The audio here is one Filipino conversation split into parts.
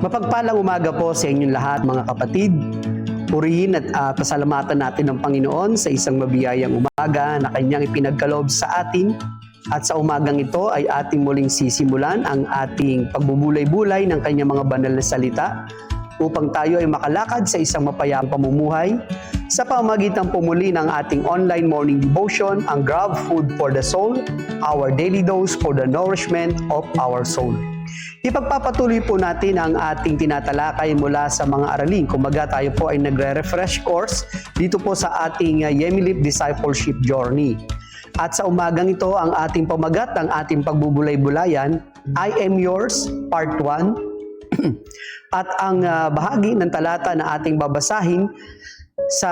Mapagpalang umaga po sa inyong lahat mga kapatid. Purihin at pasalamatan natin ng Panginoon sa isang mabiyayang umaga na Kanyang ipinagkaloob sa atin. At sa umagang ito ay ating muling sisimulan ang ating pagbubulay-bulay ng Kanyang mga banal na salita upang tayo ay makalakad sa isang mapayapang pamumuhay sa pamamagitan pumuli ng ating online morning devotion, ang Grab Food for the Soul, our daily dose for the nourishment of our soul. Ipagpapatuloy po natin ang ating tinatalakay mula sa mga aralin. Kumbaga tayo po ay nagre-refresh course dito po sa ating Yemilip Discipleship Journey. At sa umagang ito, ang ating pamagat, ang ating pagbubulay-bulayan, I Am Yours, Part 1. At ang bahagi ng talata na ating babasahin sa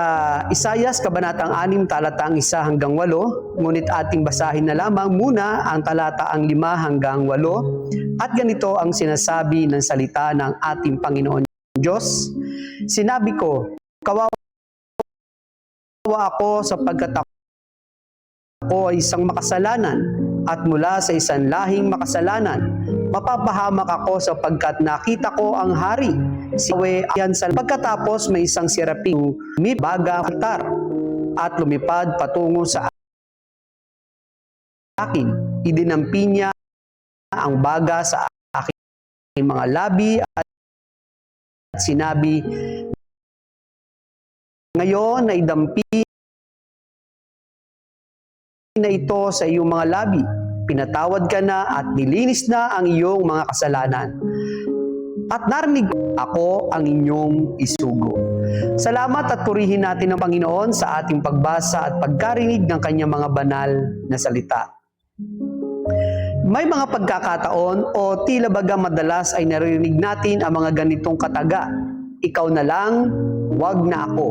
Isaias, Kabanatang 6, talatang 1 hanggang 8, ngunit ating basahin na lamang muna ang talataang 5 hanggang 8. At ganito ang sinasabi ng salita ng ating Panginoon Diyos. Sinabi ko, kawawa ako sapagkat ako ay isang makasalanan at mula sa isang lahing makasalanan. Mapapahamak ako sapagkat nakita ko ang hari. Si Yahweh ayan sa pagkatapos may isang siraping mibaga altar at lumipad patungo sa akin. Idinampi niya ang baga sa aking mga labi at sinabi, ngayon ay dampi na ito sa iyong mga labi. Pinatawad ka na at nilinis na ang iyong mga kasalanan. At narinig ako ang inyong isugo. Salamat at purihin natin ang Panginoon sa ating pagbasa at pagkarinig ng kanyang mga banal na salita. May mga pagkakataon o tila baga madalas ay naririnig natin ang mga ganitong kataga. Ikaw na lang, wag na ako.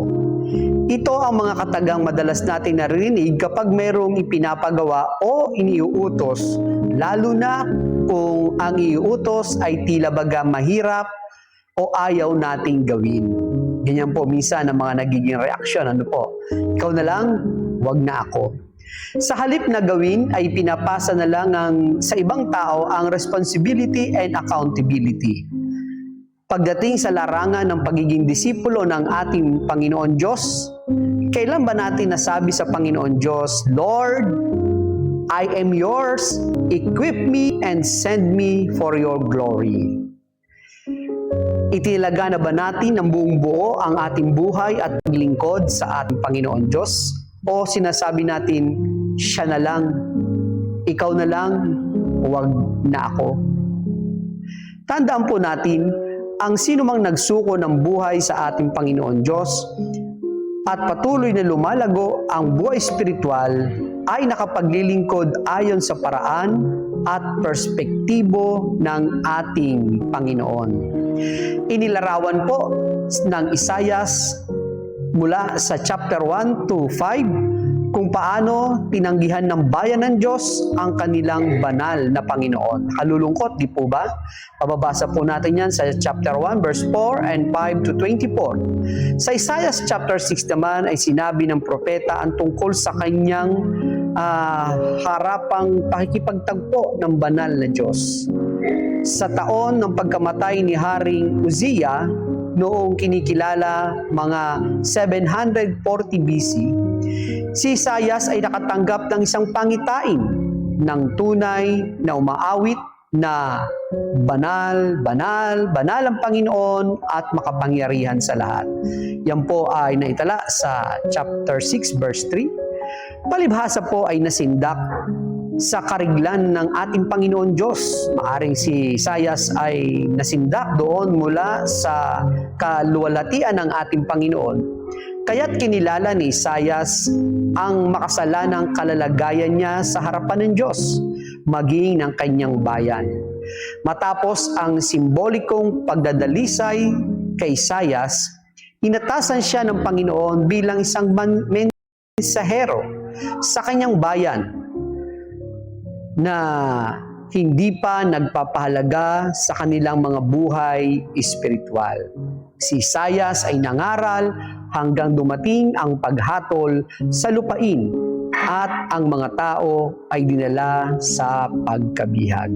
Ito ang mga katagang madalas natin naririnig kapag mayroong ipinapagawa o iniuutos, lalo na kung ang iuutos ay tila baga mahirap o ayaw nating gawin. Ganyan po minsan ang mga nagiging reaksyon. Ano po? Ikaw na lang, wag na ako. Sa halip na gawin ay pinapasa na lang sa ibang tao ang responsibility and accountability. Pagdating sa larangan ng pagiging disipulo ng ating Panginoon Diyos, kailan ba natin nasabi sa Panginoon Diyos, Lord, I am yours, equip me and send me for your glory. Itilaga na ba natin ng buong buo ang ating buhay at paglingkod sa ating Panginoon Diyos? O sinasabi natin, siya na lang, ikaw na lang, huwag na ako? Tandaan po natin, ang sinumang nagsuko ng buhay sa ating Panginoon Diyos at patuloy na lumalago ang buhay espiritual ay nakapaglilingkod ayon sa paraan at perspektibo ng ating Panginoon. Inilarawan po ng Isaias mula sa chapter 1 to 5 kung paano tinanggihan ng bayan ng Diyos ang kanilang banal na Panginoon. Kalulungkot, di po ba? Pababasa po natin yan sa chapter 1 verse 4 and 5 to 24. Sa Isaiah chapter 6 naman ay sinabi ng propeta ang tungkol sa kanyang harapang pakikipagtagpo ng banal na Diyos. Sa taon ng pagkamatay ni Haring Uzziah, noong kinikilala mga 740 BC, si Isaias ay nakatanggap ng isang pangitain ng tunay na umaawit na banal, banal, banal ang Panginoon at makapangyarihan sa lahat. Yan po ay naitala sa chapter 6 verse 3. Palibhasa po ay nasindak sa kariglan ng ating Panginoon Diyos. Maaring si Isaias ay nasindak doon mula sa kaluwalhatian ng ating Panginoon. Kaya't kinilala ni Isaias ang makasalanang kalalagayan niya sa harapan ng Diyos, maging ng kanyang bayan. Matapos ang simbolikong pagdadalisay kay Isaias, inatasan siya ng Panginoon bilang isang mensahero sa kanyang bayan na hindi pa nagpapahalaga sa kanilang mga buhay espiritual. Si Isaias ay nangaral hanggang dumating ang paghatol sa lupain at ang mga tao ay dinala sa pagkabihag.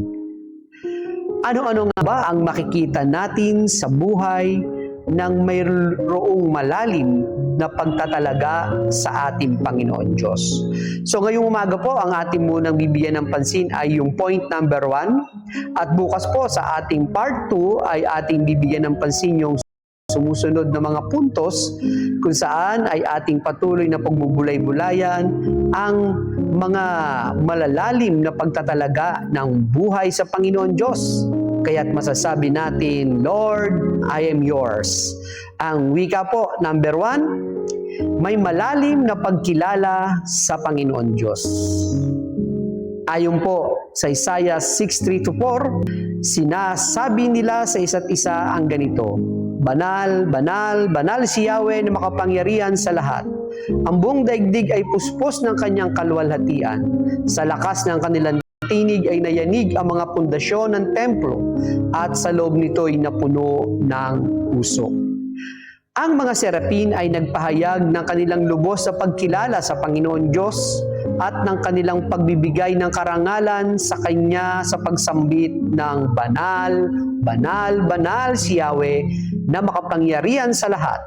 Ano-ano nga ba ang makikita natin sa buhay ng mayroong malalim na pagtatalaga sa ating Panginoon Diyos? So ngayong umaga po, ang ating munang bibigyan ng pansin ay yung point number 1. At bukas po sa ating part 2 ay ating bibigyan ng pansin yung sumusunod na mga puntos kung saan ay ating patuloy na pagbubulay-bulayan ang mga malalalim na pagtatalaga ng buhay sa Panginoon Diyos. Kaya't masasabi natin, Lord, I am yours. Ang wika po, number 1, may malalim na pagkilala sa Panginoon Diyos. Ayon po sa Isaiah 6:3-4, sinasabi nila sa isa't isa ang ganito, Banal, banal, banal si Yahweh na makapangyarihan sa lahat. Ang buong daigdig ay puspos ng kanyang kaluwalhatian. Sa lakas ng kanilang tinig ay nayanig ang mga pundasyon ng templo at sa loob nito ay napuno ng usok. Ang mga serapin ay nagpahayag ng kanilang lubos sa pagkilala sa Panginoon Diyos at ng kanilang pagbibigay ng karangalan sa Kanya sa pagsambit ng banal, banal, banal si Yahweh na makapangyarihan sa lahat.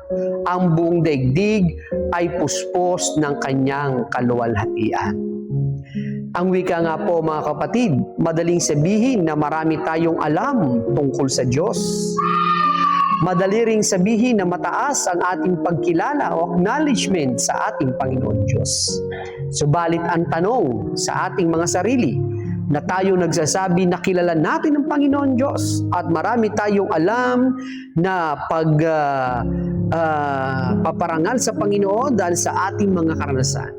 Ang buong daigdig ay puspos ng Kanyang kaluwalhatian. Ang wika nga po mga kapatid, madaling sabihin na marami tayong alam tungkol sa Diyos. Madali ring sabihin na mataas ang ating pagkilala o acknowledgement sa ating Panginoon Diyos. Subalit ang tanong sa ating mga sarili, na tayo nagsasabi na kilala natin ang Panginoon Diyos at marami tayong alam na paparangal sa Panginoon dahil sa ating mga karanasan.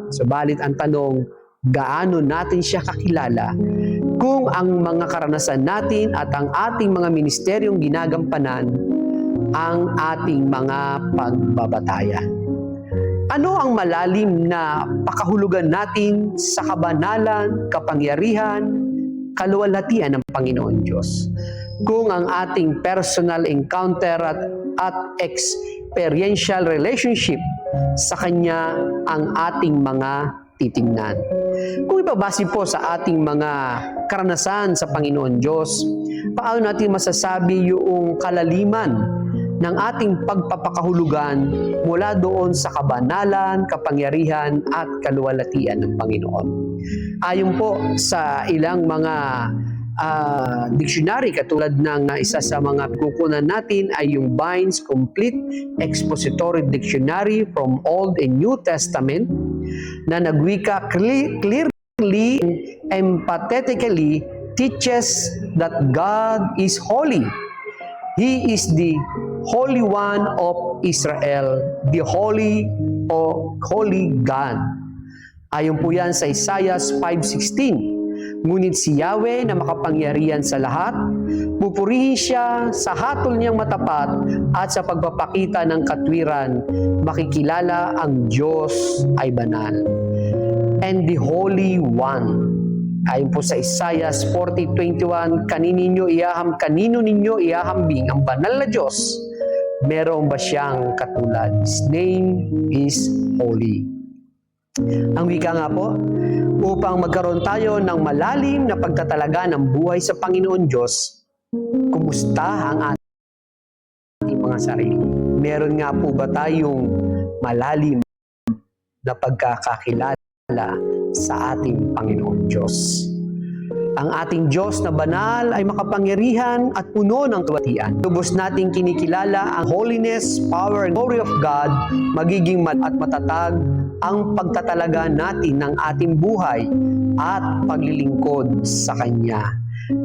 Subalit ang tanong, gaano natin siya kakilala kung ang mga karanasan natin at ang ating mga ministeryong ginagampanan ang ating mga pagbabatayan? Ano ang malalim na pakahulugan natin sa kabanalan, kapangyarihan, kaluwalhatian ng Panginoon Diyos? Kung ang ating personal encounter at experiential relationship sa Kanya ang ating mga titingnan. Kung ibabase po sa ating mga karanasan sa Panginoon Diyos, paano natin masasabi yung kalaliman ng ating pagpapakahulugan mula doon sa kabanalan, kapangyarihan at kaluwalhatian ng Panginoon? Ayon po sa ilang mga dictionary, katulad ng isa sa mga kukunan natin ay yung Vine's Complete Expository Dictionary from Old and New Testament, na nagwika clearly and empathetically teaches that God is holy. He is the Holy One of Israel, the Holy God. Ayon po yan sa Isaiah 5:16. Ngunit si Yahweh na makapangyarihan sa lahat, pupurihin siya sa hatol niyang matapat at sa pagpapakita ng katwiran, makikilala ang Diyos ay banal. And the Holy One. Ayon po sa Isaiah 40:21, kanino ninyo iahambing ang banal na Diyos? Meron ba siyang katulad? His name is holy. Ang wika nga po, upang magkaroon tayo ng malalim na pagtatalaga ng buhay sa Panginoon Diyos, kumusta ang ating mga sarili? Meron nga po ba tayong malalim na pagkakakilala sa ating Panginoon Diyos? Ang ating Diyos na banal ay makapangyarihan at puno ng kaluwalhatian. Lubos nating kinikilala ang holiness, power, and glory of God, magiging at matatag ang pagtatalaga natin ng ating buhay at paglilingkod sa Kanya.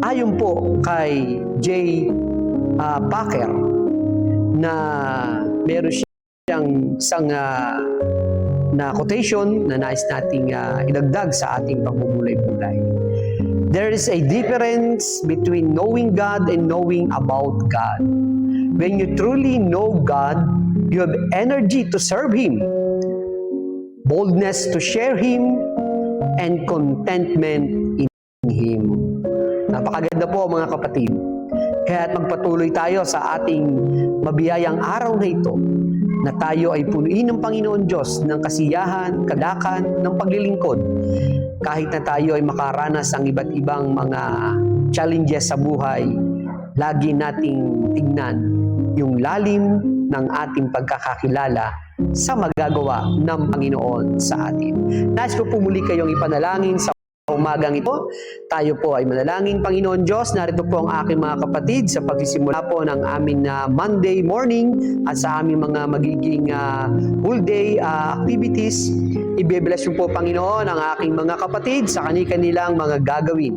Ayon po kay J. Packer, na meron siyang isang na quotation na nais nating idagdag sa ating pagmumulay-bulay. There is a difference between knowing God and knowing about God. When you truly know God, you have energy to serve Him, boldness to share Him, and contentment in Him. Napakaganda po mga kapatid. Kaya't magpatuloy tayo sa ating mabiyayang araw na ito, na tayo ay punuin ng Panginoon Diyos ng kasiyahan, kagalakan, ng paglilingkod. Kahit na tayo ay makaranas ang iba't ibang mga challenges sa buhay, lagi nating tignan yung lalim ng ating pagkakakilala sa magagawa ng Panginoon sa atin. Nais ko po muli kayong ipanalangin sa umagang ito. Tayo po ay manalangin. Panginoon Diyos, narito po ang aking mga kapatid sa pagsisimula po ng amin na Monday morning at sa aming mga magiging whole day activities. Ibe-bless po Panginoon ang aking mga kapatid sa kanilang mga gagawin.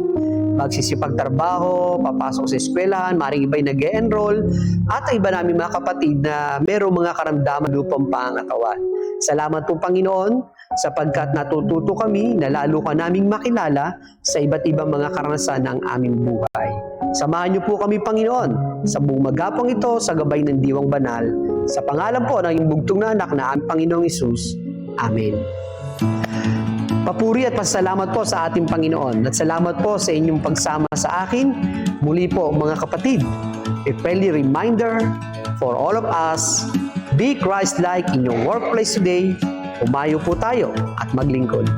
Pagsisipagtrabaho, papasok sa eskwelahan, maring iba'y nag-e-enroll, at iba namin mga kapatid na merong mga karamdaman lupang pangangatawan. Salamat po Panginoon, sapagkat natututo kami na lalo ka naming makilala sa iba't ibang mga karanasan ng aming buhay. Samahan niyo po kami Panginoon sa buong magapang ito sa gabay ng Diwang Banal. Sa pangalan po ng iyong bugtong na anak na aming Panginoong Hesus. Amen. Papuri at pasalamat po sa ating Panginoon at salamat po sa inyong pagsama sa akin. Muli po mga kapatid, a friendly reminder for all of us, be Christ-like in your workplace today. Umayo po tayo at maglingkod.